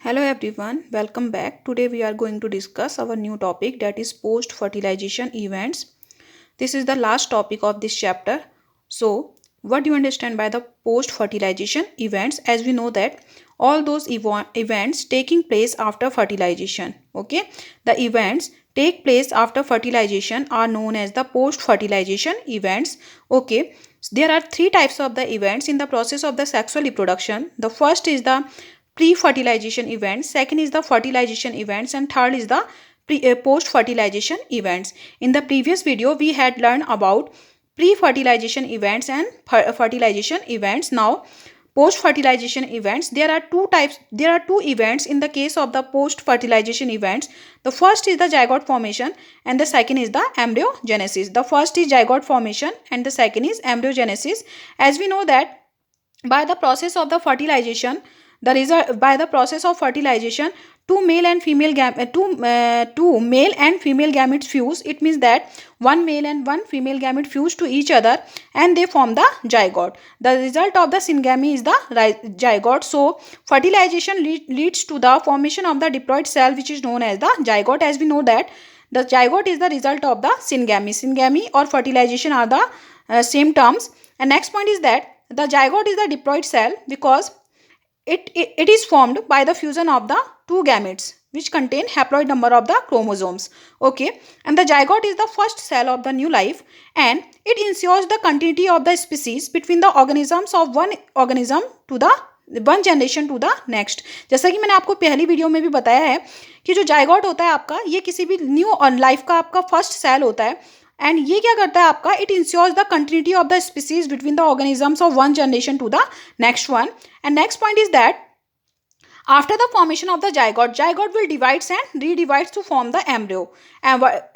Hello everyone, welcome back. Today we are going to discuss our new topic, that is post fertilization events. This is the last topic of this chapter. So, what do you understand by the post fertilization events? As we know that all those events taking place after fertilization, okay? The events take place after fertilization are known as the post fertilization events, okay? There are three types of the events in the process of the sexual reproduction. The first is the pre-fertilization events, second is the fertilization events, and third is the post-fertilization events. In the previous video, we had learned about pre-fertilization events and fertilization events. Now, post-fertilization events, there are two types. There are two events in the case of the post-fertilization events. The first is the zygote formation and the second is the embryogenesis. The first is zygote formation and the second is embryogenesis. As we know that by the process of the fertilization, by the process of fertilization, two male and female gametes fuse. It means that one male and one female gamete fuse to each other and they form the zygote. The result of the syngamy is the zygote. So fertilization leads to the formation of the diploid cell, which is known as the zygote. As we know that the zygote is the result of the syngamy. Syngamy or fertilization are the same terms. And next point is that the zygote is the diploid cell because it is formed by the fusion of the two gametes which contain haploid number of the chromosomes. Okay, and the zygote is the first cell of the new life and it ensures the continuity of the species between the organisms of one organism to the one generation to the next. जैसा कि मैंने आपको पहली video में भी बताया है कि जो जाइगोट होता है आपका, ये किसी भी न्यू लाइफ का आपका फर्स्ट सेल होता है एंड ये क्या करता है आपका, it ensures the continuity of the species between the organisms of one generation to the next one. And next point is that after the formation of the zygote will divides and redivides to form the embryo.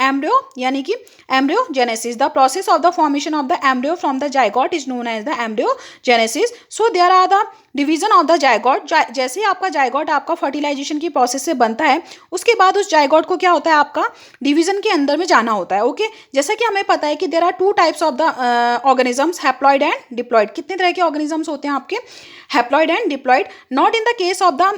Embryo यानी कि embryogenesis. The process of the formation of the embryo from the zygote is known as the embryogenesis. So there are the division of the zygote. जैसे ही आपका zygote आपका fertilization की process से बनता है, उसके बाद उस zygote को क्या होता है आपका division के अंदर में जाना होता है. ओके, जैसा कि हमें पता है कि there are two types of the organisms, haploid and diploid. कितने तरह के organisms होते हैं आपके? Haploid and diploid. Not in the case of the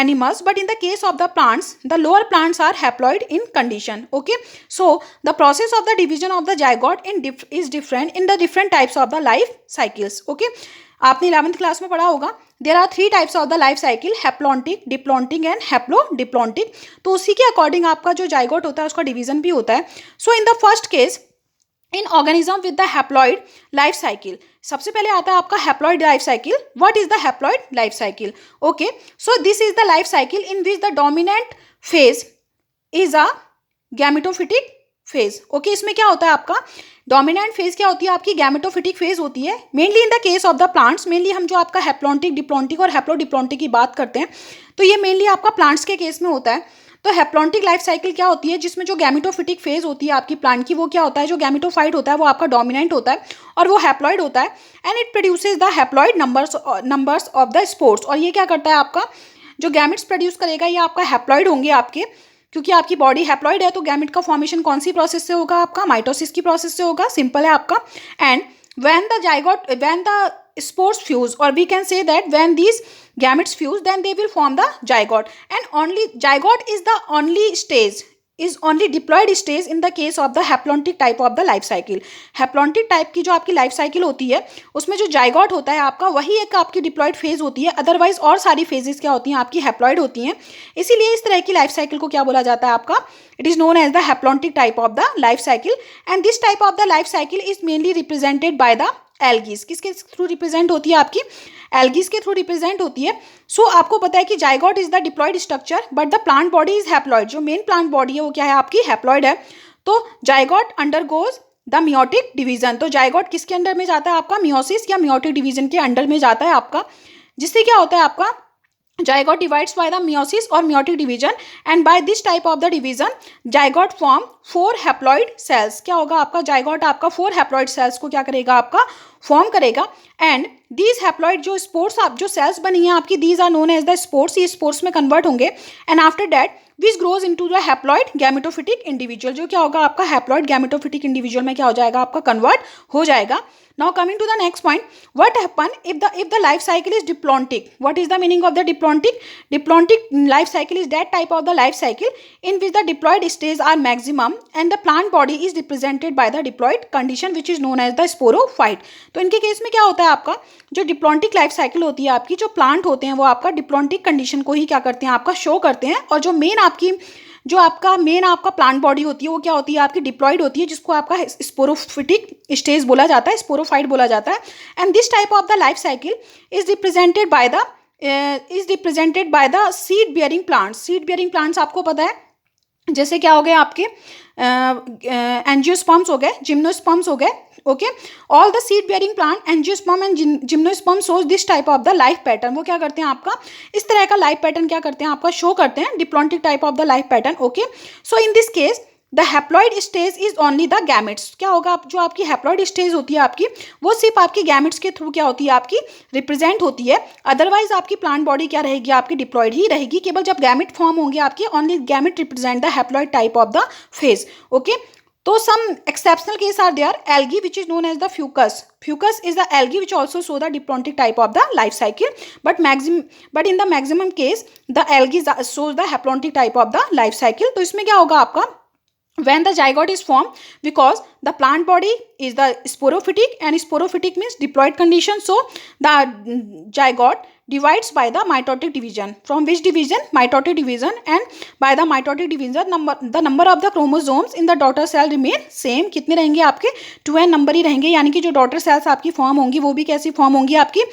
animals, but in the case of the plants, the lower plants are haploid in condition. Okay, so the process of the division of the zygote is different in the different types of the life cycles. Okay, आपने 11th class में पढ़ा होगा. There are three types of the life cycle, haplontic, diplontic and haplodiplontic. तो उसी के according आपका जो zygote होता है उसका डिवीजन भी होता है. So in the first case, in organism with the haploid life cycle, सबसे पहले आता है आपका haploid life cycle. What is the haploid life cycle? Okay, so this is the life cycle in which the dominant phase is a gametophytic phase. Okay, इसमें क्या होता है आपका डोमिनेंट फेज क्या होती है आपकी गैमेटोफिटिक फेज होती है. Mainly in the case of the plants, mainly हम जो आपका हैप्लॉन्टिक, डिप्लॉन्टिक और हैप्लोडिप्लॉन्टिक की बात करते हैं तो ये मेनली आपका प्लांट्स के केस में होता है. तो हैप्लॉन्टिक लाइफ साइकिल क्या होती है, जिसमें जो गैमेटोफिटिक फेज होती है आपकी प्लांट की, वो क्या होता है, जो गैमेटोफाइट होता है वो आपका डोमिनेंट होता है और वो हैप्लॉइड होता है and it produces the haploid numbers of the spores. और ये क्या करता है आपका जो गैमेट्स प्रोड्यूस करेगा ये आपका हैप्लॉइड होंगे आपके, क्योंकि आपकी बॉडी हैप्लॉइड है तो गैमेट का फॉर्मेशन कौन सी प्रोसेस से होगा आपका, माइटोसिस की प्रोसेस से होगा. सिंपल है आपका. And when the spores fuse, or we can say that when these gametes fuse, then they will form the zygote. And only zygote is the only diploid stage in the case of the haplontic type of the life cycle. haplontic type की जो आपकी life cycle होती है उसमें जो zygote होता है आपका वही एक आपकी डिप्लॉइड फेज होती है. अदरवाइज और सारी फेजेस क्या होती हैं आपकी हैप्लॉइड होती हैं. इसीलिए इस तरह की लाइफ साइकिल को क्या बोला जाता है आपका, it is known as the haplontic type of the life cycle. And this type of the life cycle is mainly represented by the algae. किसके थ्रू रिप्रेजेंट होती है आपकी, एल्गीज के थ्रू रिप्रेजेंट होती है. सो आपको पता है कि zygote is the diploid structure but the plant body is haploid. जो मेन प्लांट बॉडी है वो क्या है आपकी हैप्लॉइड है. तो zygote undergoes the meiotic division. तो जाइगोट किसके अंडर में जाता है आपका, मियोसिस या मियोटिक डिवीजन के अंडर में जाता है आपका, जिससे क्या होता है आपका zygote divides by the meiosis or meiotic division and by this type of the division zygote form 4 haploid cells. क्या होगा आपका zygote आपका 4 haploid cells को क्या करेगा आपका फॉर्म करेगा एंड दीज हैप्लॉइड जो स्पोर्ट्स आप जो सेल्स बनी हैं आपकी, these are known as the spores, ये स्पोर्ट्स में कन्वर्ट होंगे and after that which grows into the haploid gametophytic individual, जो क्या होगा आपका हैप्लॉइड गैमेटोफिटिक इंडिविजुअल में क्या हो जाएगा आपका कन्वर्ट हो जाएगा. Now coming to the next point, what happen if the life cycle is diplontic? What is the meaning of the diplontic? Diplontic life cycle is that type of the life cycle in which the diploid stages are maximum and the plant body is represented by the diploid condition which is known as the sporophyte. तो इनके case में क्या होता है आपका जो diplontic life cycle होती है आपकी, जो प्लांट होते हैं वो आपका डिप्लॉन्टिक कंडीशन को ही क्या करते हैं आपका शो करते हैं, और जो मेन आपका प्लांट बॉडी होती है वो क्या होती है आपकी डिप्लॉइड होती है, जिसको आपका स्पोरोफिटिक स्टेज बोला जाता है, स्पोरोफाइट बोला जाता है. And this type of the life cycle is represented by the seed bearing plants. Seed bearing plants आपको पता है जैसे क्या हो गए आपके एंजियोस्पर्म्स हो गए, जिम्नोस्पर्म्स हो गए. Okay, all the seed bearing plant angiosperm and gymnosperm shows this type of the life pattern. वो क्या करते हैं आपका इस तरह का लाइफ पैटर्न क्या करते हैं आपका शो करते हैं, diplontic type of the life pattern. Okay, so in this case the haploid stage is only the gametes. क्या होगा जो आपकी हैप्लॉइड स्टेज होती है आपकी वो सिर्फ आपकी गैमेट्स के थ्रू क्या होती है आपकी रिप्रेजेंट होती है. अदरवाइज आपकी प्लांट बॉडी क्या रहेगी आपकी डिप्लॉइड ही रहेगी. केवल जब गैमेट फॉर्म होंगे आपके only gamete represent the haploid type of the phase. Okay, तो some exceptional case are there. Algae which is known as the fucus. Fucus is the algae which also show the diplontic type of the life cycle. But in the maximum case the algae shows the haplontic type of the life cycle. तो इसमें क्या होगा आपका when the zygote is formed, because the plant body is the sporophytic and sporophytic means diploid condition. So the zygote divides by the mitotic division. From which division? Mitotic division. And by the mitotic division the number of the chromosomes in the daughter cell remain same. कितने रहेंगे आपके 2n number ही रहेंगे, यानी कि जो daughter cells आपकी form होंगी वो भी कैसी फॉर्म होंगी आपकी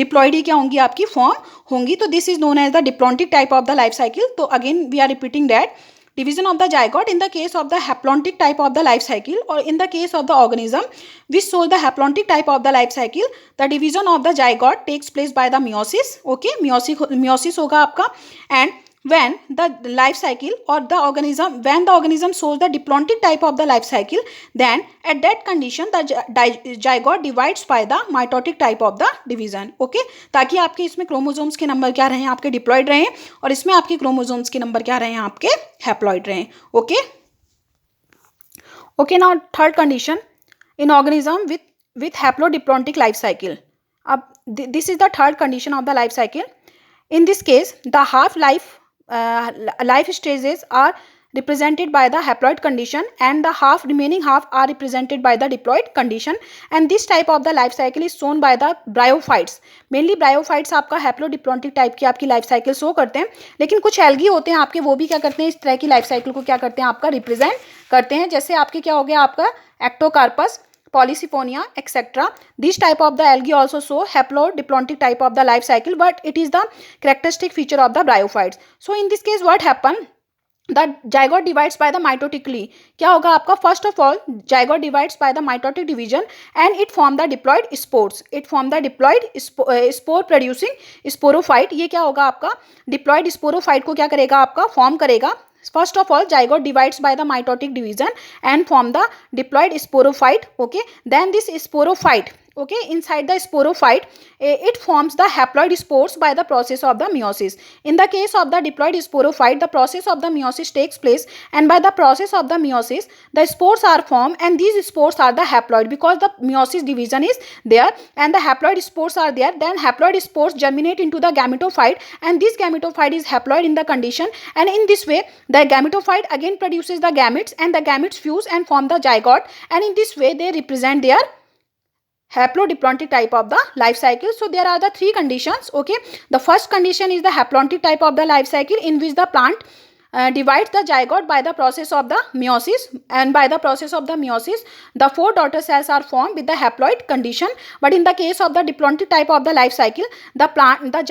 डिप्लॉइड ही क्या होंगी आपकी फॉर्म होंगी. तो this is known as the diplontic type of the life cycle. तो again we are repeating that division of the zygote in the case of the haplontic type of the life cycle, or in the case of the organism which shows the haplontic type of the life cycle, the division of the zygote takes place by the meiosis. Okay, meiosis होगा आपका. And when the life cycle or the organism shows the diplontic type of the life cycle, then at that condition the zygote divides by the mitotic type of the division. Okay, ताकि आपके इसमें chromosomes के number क्या रहे आपके diploid रहे और इसमें आपके क्रोमोसोम्स के नंबर क्या रहे आपके हैप्लॉइड रहे. Okay okay, now third condition in organism with haplodiplontic life cycle. This is the third condition of the life cycle. In this case, the life stages are represented by the haploid condition and the remaining half are represented by the diploid condition. And this type of the life cycle is shown by the bryophytes. Mainly bryophytes आपका haplodiplontic type की आपकी life cycle show करते हैं, लेकिन कुछ algae होते हैं आपके वो भी क्या करते हैं इस तरह की लाइफ साइकिल को क्या करते हैं आपका रिप्रेजेंट करते हैं. जैसे आपके क्या हो गया आपका Ectocarpus, Polysiponia, etc. This type of the algae also show haplodiplontic type of the life cycle, but it is the characteristic feature of the bryophytes. So in this case what happen? The zygote divides by the mitotically. क्या होगा आपका first of all zygote divides by the mitotic division and it form the diploid spores. It form the diploid spore producing sporophyte. ये क्या होगा आपका diploid sporophyte को क्या करेगा आपका फॉर्म करेगा. First of all, zygote divides by the mitotic division and form the diploid sporophyte. Okay, then this sporophyte, okay, inside the sporophyte it forms the haploid spores by the process of the meiosis. In the case of the diploid sporophyte, the process of the meiosis takes place, and by the process of the meiosis the spores are formed, and these spores are the haploid because the meiosis division is there and the haploid spores are there. Then haploid spores germinate into the gametophyte, and this gametophyte is haploid in the condition, and in this way the gametophyte again produces the gametes, and the gametes fuse and form the zygote, and in this way they represent their haplodiplontic type of the life cycle. So there are the three conditions. Okay, the first condition is the haplontic type of the life cycle in which the plant divides the zygote by the process of the meiosis, and by the process of the meiosis the 4 daughter cells are formed with the haploid condition. But in the case of the diplontic type of the life cycle, the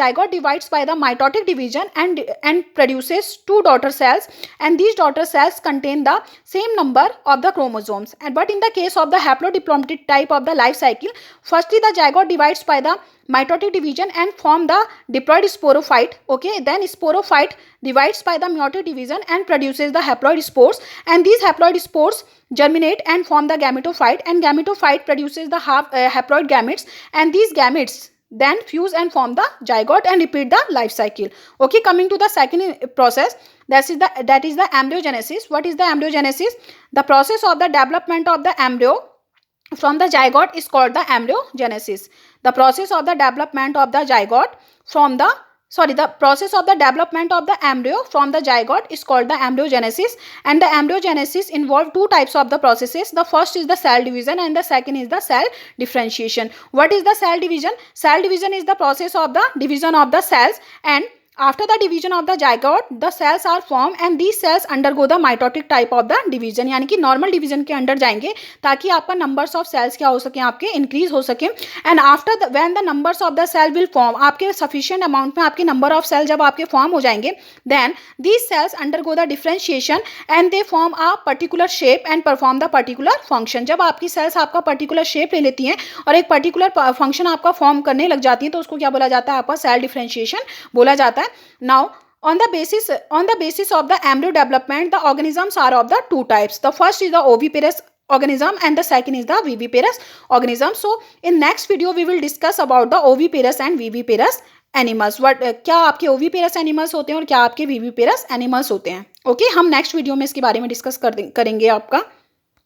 zygote divides by the mitotic division and produces 2 daughter cells, and these daughter cells contain the same number of the chromosomes. And but in the case of the haplodiplontic type of the life cycle, firstly the zygote divides by the mitotic division and form the diploid sporophyte. Okay, then sporophyte divides by the meiotic division and produces the haploid spores, and these haploid spores germinate and form the gametophyte, and gametophyte produces the haploid gametes, and these gametes then fuse and form the zygote and repeat the life cycle. Okay, coming to the second process, that is the embryogenesis. What is the embryogenesis? The process of the development of the embryo from the zygote is called the embryogenesis. The process of the development of the zygote from the process of the development of the embryo from the zygote is called the embryogenesis, and the embryogenesis involve two types of the processes. The first is the cell division and the second is the cell differentiation. What is the cell division? Cell division is the process of the division of the cells, and after the division of the zygote the cells are formed and these cells undergo the mitotic type of the division, यानी कि normal division के under जाएंगे ताकि आपका numbers of sales क्या हो सके, आपके इंक्रीज हो सके. And after when the numbers of the cell will form, आपके सफिशिएंट अमाउंट में आपके नंबर ऑफ सेल जब आपके फॉर्म हो जाएंगे, then these cells undergo the differentiation and they form a particular shape and perform the particular function. जब आपकी sales आपका पर्टिकुलर शेप ले लेती हैं और एक पर्टिकुलर फंक्शन आपका फॉर्म करने लग जाती है तो उसको क्या बोला जाता है, आपका सेल डिफरेंशिएशन बोला जाता है. Now, on the basis of the embryo development, the organisms are of the two types. The first is the oviparous organism and the second is the viviparous organism. So, in next video we will discuss about the oviparous and viviparous animals. क्या आपके oviparous animals होते हैं और क्या आपके viviparous animals होते हैं. Okay, हम नेक्स्ट वीडियो में इसके बारे में डिस्कस करेंगे आपका.